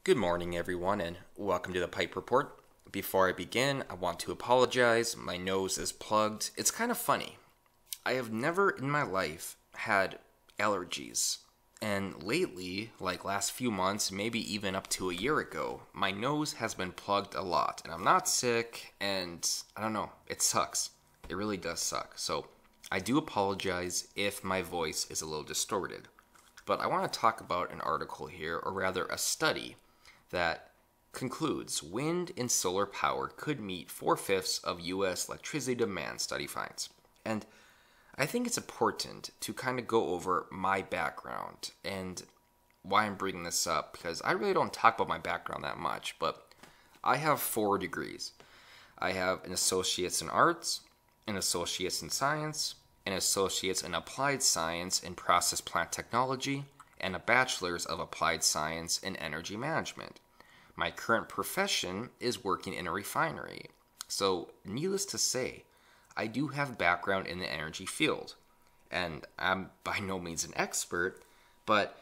Good morning, everyone, and welcome to the Pipe Report. Before I begin, I want to apologize. My nose is plugged. It's kind of funny. I have never in my life had allergies. And lately, like last few months, maybe even up to a year ago, my nose has been plugged a lot. And I'm not sick, and I don't know, it sucks. It really does suck. So I do apologize if my voice is a little distorted. But I want to talk about an article here, or rather a study, that concludes wind and solar power could meet 4/5 of U.S. electricity demand, study finds. And I think it's important to kind of go over my background and why I'm bringing this up, because I really don't talk about my background that much, but I have 4 degrees. I have an associate's in arts, an associate's in science, an associate's in applied science and process plant technology, and a bachelor's of applied science in energy management. My current profession is working in a refinery. So, needless to say, I do have background in the energy field. And I'm by no means an expert, but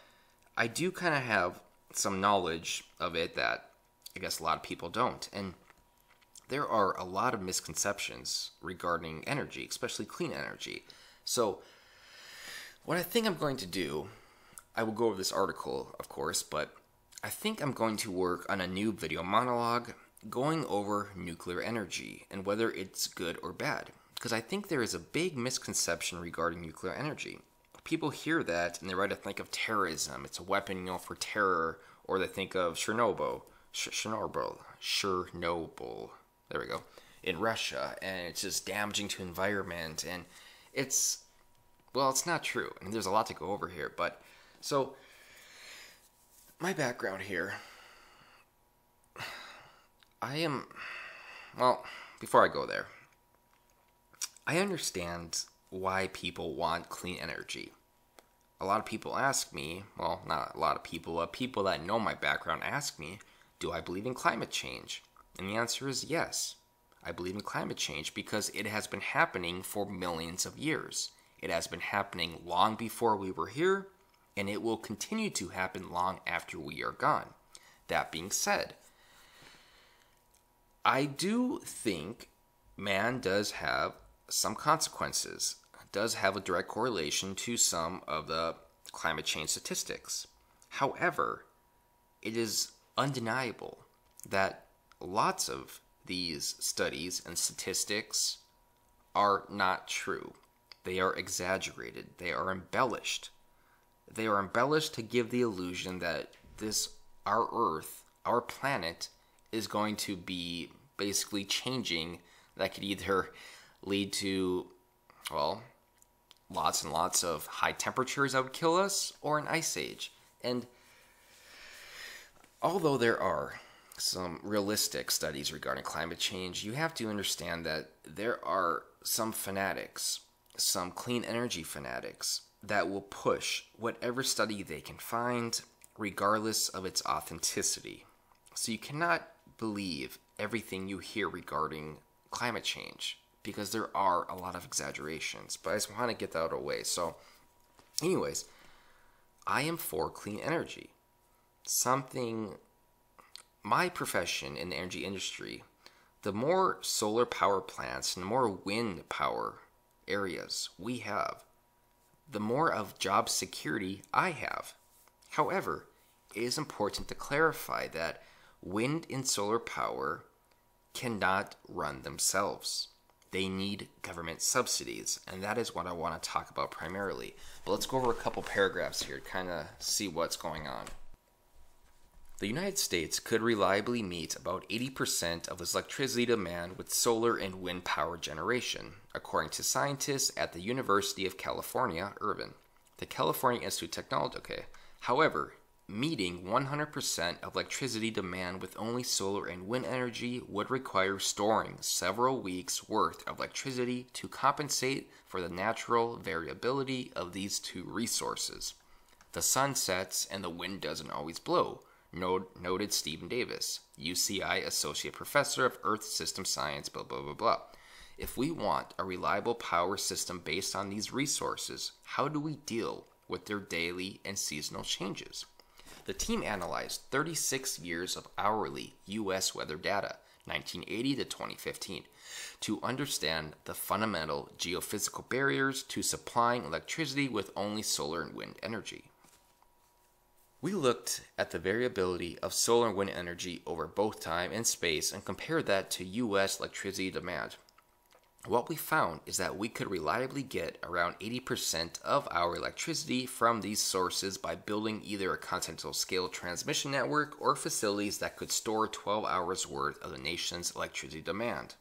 I do kind of have some knowledge of it that I guess a lot of people don't. And there are a lot of misconceptions regarding energy, especially clean energy. So, what I think I'm going to do, I will go over this article, of course, but I think I'm going to work on a new video monologue going over nuclear energy and whether it's good or bad. Because I think there is a big misconception regarding nuclear energy. People hear that and they right to think of terrorism. It's a weapon, for terror, or they think of Chernobyl. There we go. In Russia, and it's just damaging to environment, and it's not true. And there's a lot to go over here, but so my background here, before I go there, I understand why people want clean energy. A lot of people ask me, well, not a lot of people, but people that know my background ask me, do I believe in climate change? And the answer is yes. I believe in climate change because it has been happening for millions of years. It has been happening long before we were here, and it will continue to happen long after we are gone. That being said, I do think man does have some consequences, does have a direct correlation to some of the climate change statistics. However, it is undeniable that lots of these studies and statistics are not true. They are exaggerated. They are embellished. They are embellished to give the illusion that our Earth, our planet, is going to be basically changing. That could either lead to, lots and lots of high temperatures that would kill us, or an ice age. And although there are some realistic studies regarding climate change, you have to understand that there are some fanatics, some clean energy fanatics, that will push whatever study they can find, regardless of its authenticity. So you cannot believe everything you hear regarding climate change, because there are a lot of exaggerations. But I just want to get that out of the way. So, anyways, I am for clean energy. My profession in the energy industry, the more solar power plants and the more wind power areas we have, the more of job security I have. However, it is important to clarify that wind and solar power cannot run themselves. They need government subsidies, and that is what I want to talk about primarily. But let's go over a couple paragraphs here to kind of see what's going on. The United States could reliably meet about 80% of its electricity demand with solar and wind power generation, according to scientists at the University of California, Irvine. The California Institute of Technology, However, meeting 100% of electricity demand with only solar and wind energy would require storing several weeks' worth of electricity to compensate for the natural variability of these two resources. The sun sets and the wind doesn't always blow, noted Stephen Davis, UCI Associate Professor of Earth System Science, blah, blah, blah, blah. If we want a reliable power system based on these resources, how do we deal with their daily and seasonal changes? The team analyzed 36 years of hourly U.S. weather data, 1980 to 2015, to understand the fundamental geophysical barriers to supplying electricity with only solar and wind energy. We looked at the variability of solar and wind energy over both time and space and compared that to U.S. electricity demand. What we found is that we could reliably get around 80% of our electricity from these sources by building either a continental scale transmission network or facilities that could store 12 hours worth of the nation's electricity demand.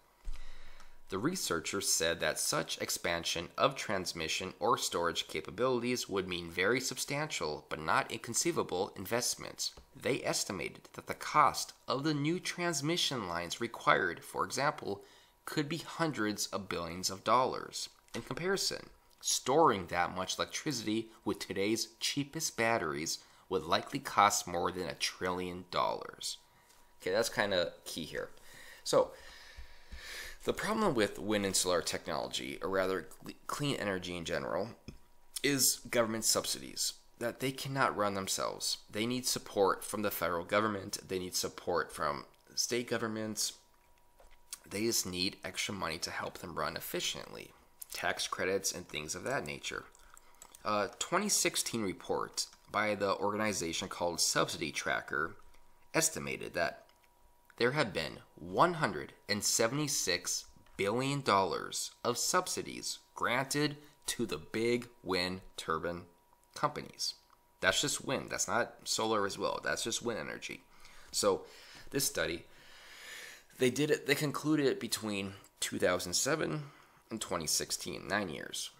The researchers said that such expansion of transmission or storage capabilities would mean very substantial but not inconceivable investments. They estimated that the cost of the new transmission lines required, for example, could be hundreds of billions of dollars. In comparison, storing that much electricity with today's cheapest batteries would likely cost more than $1 trillion. Okay, that's kind of key here. So, the problem with wind and solar technology, or rather clean energy in general, is government subsidies that they cannot run themselves. They need support from the federal government. They need support from state governments. They just need extra money to help them run efficiently. Tax credits and things of that nature. A 2016 report by the organization called Subsidy Tracker estimated that there have been $176 billion of subsidies granted to the big wind turbine companies. That's just wind. That's not solar as well. That's just wind energy. So this study, they concluded it between 2007 and 2016, 9 years.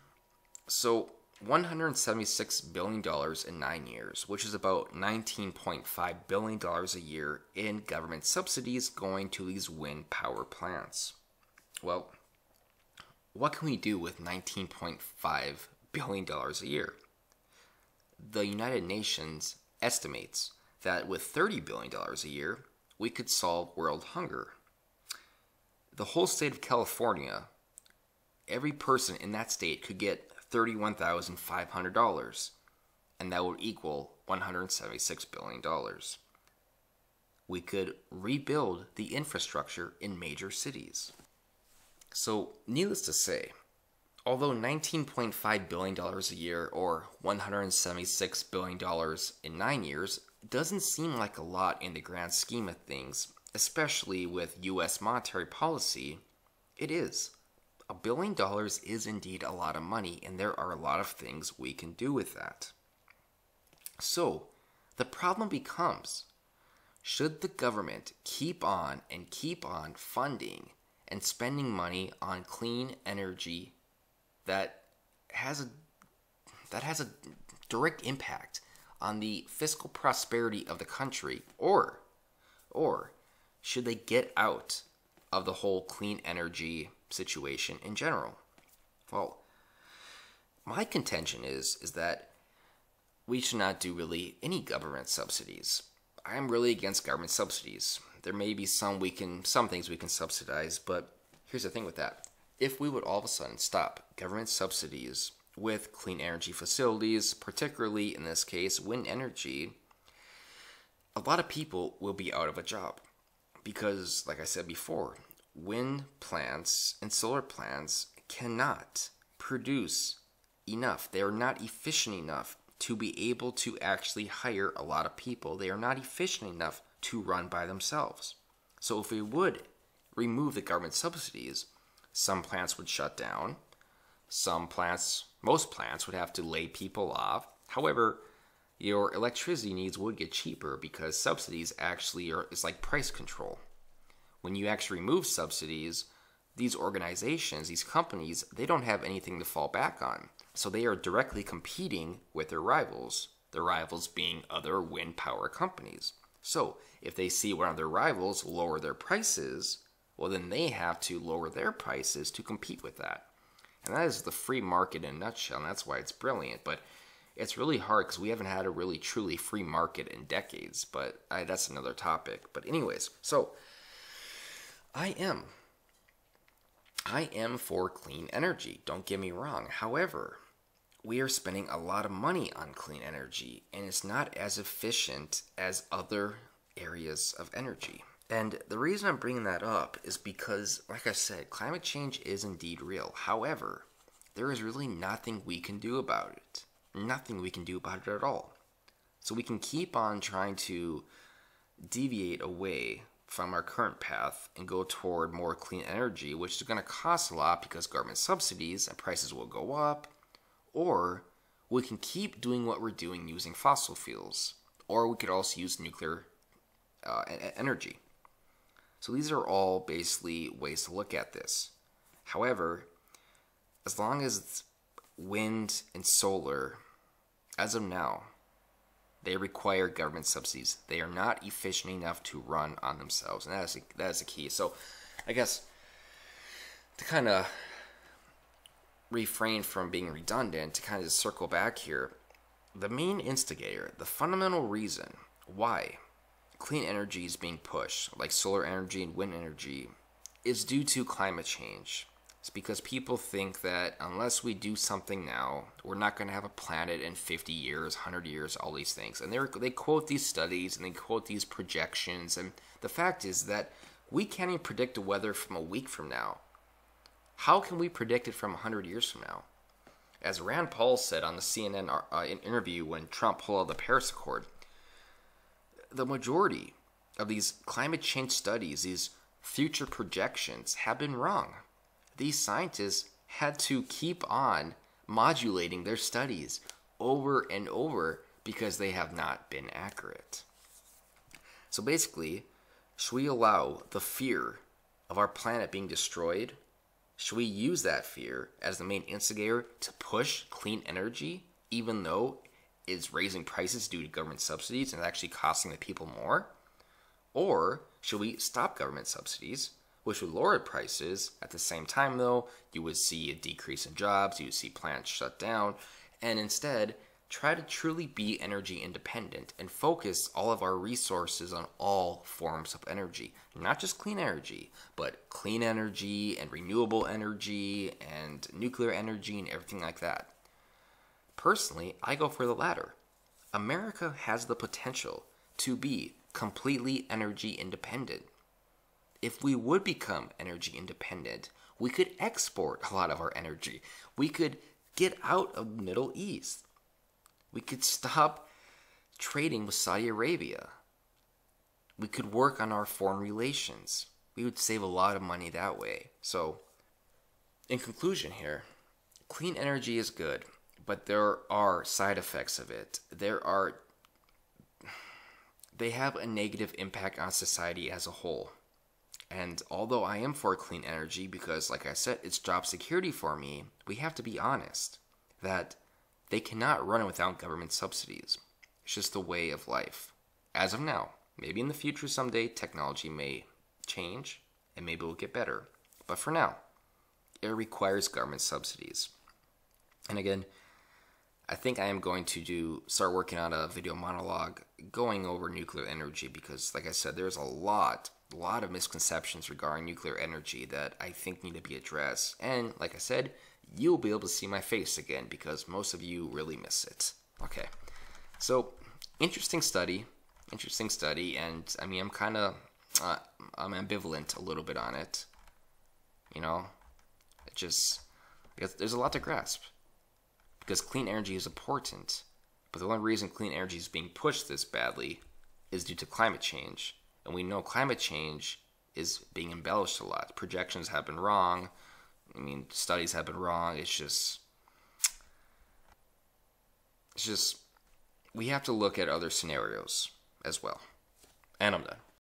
So $176 billion in 9 years, which is about $19.5 billion a year in government subsidies going to these wind power plants. Well, what can we do with $19.5 billion a year? The United Nations estimates that with $30 billion a year, we could solve world hunger. The whole state of California, every person in that state could get $31,500, and that would equal $176 billion. We could rebuild the infrastructure in major cities. So, needless to say, although $19.5 billion a year or $176 billion in 9 years doesn't seem like a lot in the grand scheme of things, especially with U.S. monetary policy, it is. $1 billion is indeed a lot of money, and there are a lot of things we can do with that. So, the problem becomes, should the government keep on funding and spending money on clean energy that has a direct impact on the fiscal prosperity of the country, or should they get out of the whole clean energy situation in general? Well, my contention is that we should not do really any government subsidies. I am really against government subsidies. There may be some things we can subsidize, but here's the thing with that. If we would all of a sudden stop government subsidies with clean energy facilities, particularly in this case wind energy, a lot of people will be out of a job. Because, like I said before, wind plants and solar plants cannot produce enough. They are not efficient enough to be able to actually hire a lot of people. They are not efficient enough to run by themselves. So if we would remove the government subsidies, some plants would shut down. Most plants would have to lay people off. However, your electricity needs would get cheaper because subsidies actually it's like price control. When you actually remove subsidies, these organizations, these companies, they don't have anything to fall back on. So they are directly competing with their rivals being other wind power companies. So if they see one of their rivals lower their prices, well then they have to lower their prices to compete with that. And that is the free market in a nutshell, and that's why it's brilliant. But it's really hard because we haven't had a really truly free market in decades, but that's another topic. But anyways, so I am for clean energy, don't get me wrong. However, we are spending a lot of money on clean energy, and it's not as efficient as other areas of energy. And the reason I'm bringing that up is because, like I said, climate change is indeed real. However, there is really nothing we can do about it. Nothing we can do about it at all. So we can keep on trying to deviate away from our current path and go toward more clean energy, which is going to cost a lot because government subsidies and prices will go up. Or we can keep doing what we're doing using fossil fuels. Or we could also use nuclear energy. So these are all basically ways to look at this. However, as long as it's wind and solar, as of now, they require government subsidies. They are not efficient enough to run on themselves, and that is the key. So I guess to kind of refrain from being redundant, to kind of just circle back here, the main instigator, the fundamental reason why clean energy is being pushed, like solar energy and wind energy, is due to climate change. It's because people think that unless we do something now, we're not going to have a planet in 50 years, 100 years, all these things. And they quote these studies and they quote these projections. And the fact is that we can't even predict the weather from a week from now. How can we predict it from 100 years from now? As Rand Paul said on the CNN interview when Trump pulled out the Paris Accord, the majority of these climate change studies, these future projections, have been wrong. These scientists had to keep on modulating their studies over and over because they have not been accurate. So basically, should we allow the fear of our planet being destroyed? Should we use that fear as the main instigator to push clean energy, even though it's raising prices due to government subsidies and actually costing the people more? Or should we stop government subsidies, which would lower prices? At the same time, though, you would see a decrease in jobs, you would see plants shut down, and instead try to truly be energy independent and focus all of our resources on all forms of energy. Not just clean energy, but clean energy and renewable energy and nuclear energy and everything like that. Personally, I go for the latter. America has the potential to be completely energy independent. If we would become energy independent, we could export a lot of our energy. We could get out of the Middle East. We could stop trading with Saudi Arabia. We could work on our foreign relations. We would save a lot of money that way. So, in conclusion here, clean energy is good, but there are side effects of it. They have a negative impact on society as a whole. And although I am for clean energy because, like I said, it's job security for me, we have to be honest that they cannot run without government subsidies. It's just the way of life. As of now, maybe in the future someday technology may change and maybe it will get better. But for now, it requires government subsidies. And again, I think I am going to start working on a video monologue going over nuclear energy because, like I said, there's a lot of misconceptions regarding nuclear energy that I think need to be addressed. And like I said, you'll be able to see my face again because most of you really miss it. Okay, so interesting study, and I mean, I'm ambivalent a little bit on it. You know, there's a lot to grasp. Because clean energy is important, but the only reason clean energy is being pushed this badly is due to climate change. And we know climate change is being embellished a lot. Projections have been wrong. I mean, studies have been wrong. It's just, we have to look at other scenarios as well. And I'm done.